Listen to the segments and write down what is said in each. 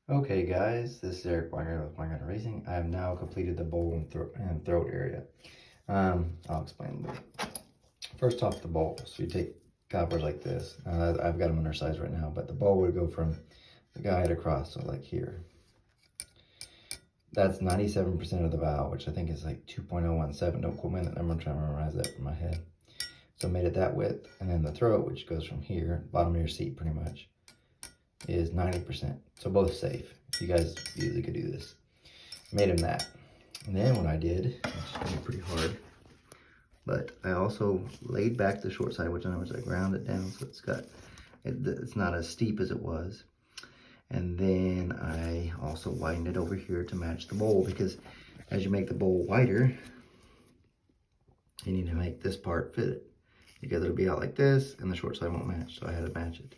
Okay guys, this is Eric Weiner with Weiner Racing. I have now completed the bowl and throat area. I'll explain a bit. First off, the bowl. So you take coppers like this. I've got them undersized right now, but the bowl would go from the guide across, so like here. That's 97% of the valve, which I think is like 2.017. Don't quote me on that number, I'm trying to memorize that from my head. So made it that width, and then the throat, which goes from here, bottom of your seat pretty much, is 90%. So both safe. You guys easily could do this. Made him that. And then what I did, it's gonna be pretty hard, but I also laid back the short side, which in other words I ground it down so it's not as steep as it was. And then I also widened it over here to match the bowl, because as you make the bowl wider, you need to make this part fit it, because it'll be out like this and the short side won't match, so I had to match it.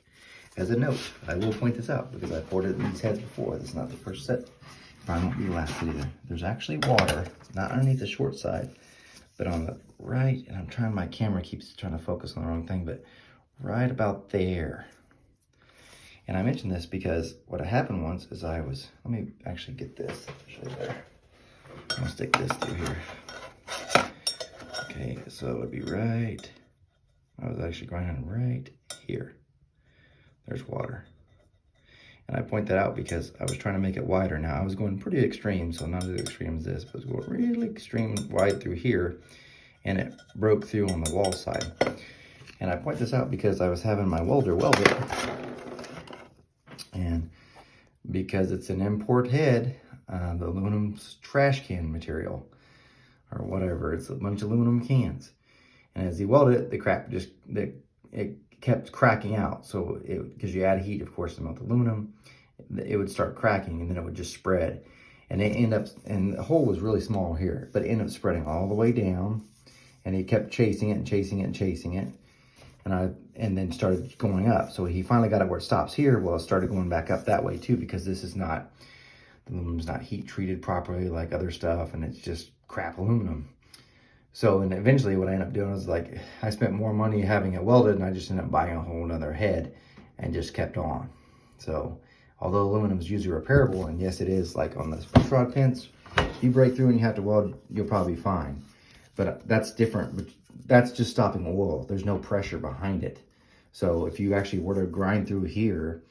As a note, I will point this out because I've ordered these heads before. This is not the first set. Probably won't be the last set either. There's actually water, not underneath the short side, but on the right, and I'm trying, my camera keeps trying to focus on the wrong thing, but right about there. And I mentioned this because what happened once is let me actually get this, show you there. I'm gonna stick this through here. Okay, so it would be right, I was actually grinding right here. There's water. And I point that out because I was trying to make it wider. Now I was going pretty extreme, so not as extreme as this, but I was going really extreme wide through here, and it broke through on the wall side. And I point this out because I was having my welder weld it, and because it's an import head, the aluminum's trash can material, or whatever, it's a bunch of aluminum cans. And as he welded it, the crap just, it kept cracking out. So because you add heat, of course, to melt the aluminum, it would start cracking, and then it would just spread. And and the hole was really small here, but it ended up spreading all the way down. And he kept chasing it and chasing it and chasing it. And then started going up. So he finally got it where it stops here. Well, it started going back up that way too, because this is not, the aluminum's not heat treated properly like other stuff, and it's just crap aluminum. So, and eventually what I ended up doing was, like, I spent more money having it welded, and I just ended up buying a whole nother head and just kept on. So, although aluminum is usually repairable, and yes, it is, like on the push rod pins, if you break through and you have to weld, you'll probably be fine. But that's different. That's just stopping oil. There's no pressure behind it. So if you actually were to grind through here,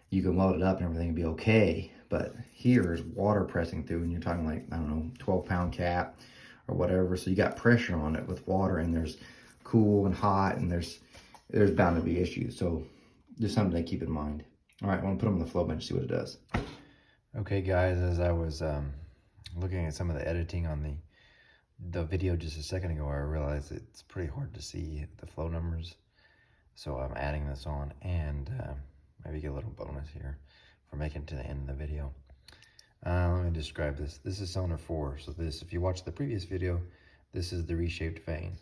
you can weld it up and everything will be okay. But here is water pressing through, and you're talking like, I don't know, 12-pound cap or whatever. So you got pressure on it with water, and there's cool and hot, and there's bound to be issues. So just something to keep in mind. All right, I want to put them on the flow bench, see what it does. Okay, guys, as I was looking at some of the editing on the video just a second ago, I realized it's pretty hard to see the flow numbers. So I'm adding this on, and maybe get a little bonus here for making it to the end of the video. Let me describe this. This is cylinder 4. So this, if you watch the previous video, this is the reshaped vane.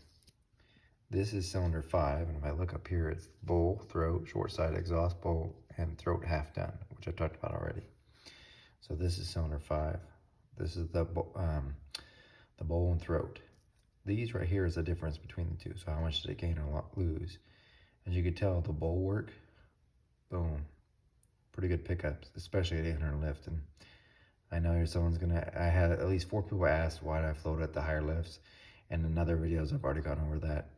This is cylinder 5, and if I look up here, it's bowl, throat, short side exhaust bowl, and throat half done, which I talked about already. So this is cylinder 5. This is the bowl and throat. These right here is the difference between the two. So how much did it gain or lose? As you could tell, the bowl work, boom, pretty good pickups, especially at 800 lift. And I know I had at least 4 people ask why did I float at the higher lifts, and in other videos I've already gone over that.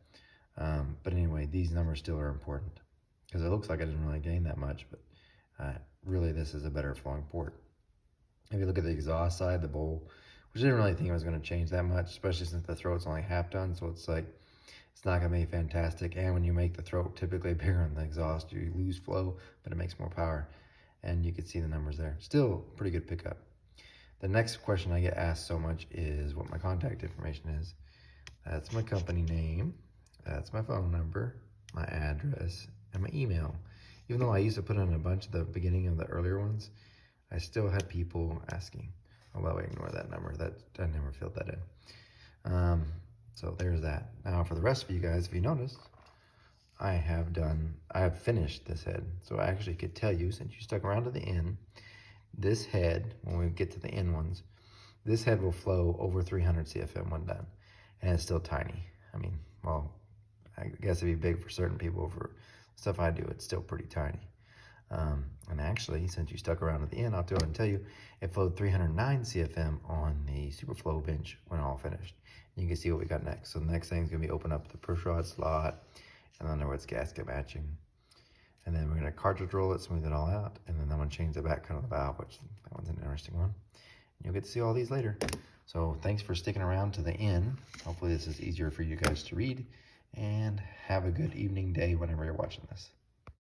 But anyway, these numbers still are important, because it looks like I didn't really gain that much, but really this is a better flowing port. If you look at the exhaust side, the bowl, which I didn't really think it was going to change that much, especially since the throat's only half done, so it's like, it's not going to be fantastic. And when you make the throat typically bigger than the exhaust, you lose flow, but it makes more power. And you can see the numbers there. Still pretty good pickup. The next question I get asked so much is what my contact information is. That's my company name. That's my phone number, my address, and my email. Even though I used to put in a bunch at the beginning of the earlier ones, I still had people asking. Although I ignore that number, I never filled that in. So there's that. Now for the rest of you guys, if you noticed, I have finished this head. So I actually could tell you, since you stuck around to the end, this head, when we get to the end ones, this head will flow over 300 CFM when done. And it's still tiny. I mean, well, I guess it'd be big for certain people. For stuff I do, it's still pretty tiny. And actually, since you stuck around at the end, I'll go ahead and tell you, it flowed 309 CFM on the Superflow bench when all finished. You can see what we got next. So the next thing is going to be open up the push rod slot, and then there was gasket matching. And then we're going to cartridge roll it, smooth it all out, and then I'm going to change the back cut of the valve, which that one's an interesting one. You'll get to see all these later. So thanks for sticking around to the end. Hopefully this is easier for you guys to read, and have a good evening, day whenever you're watching this.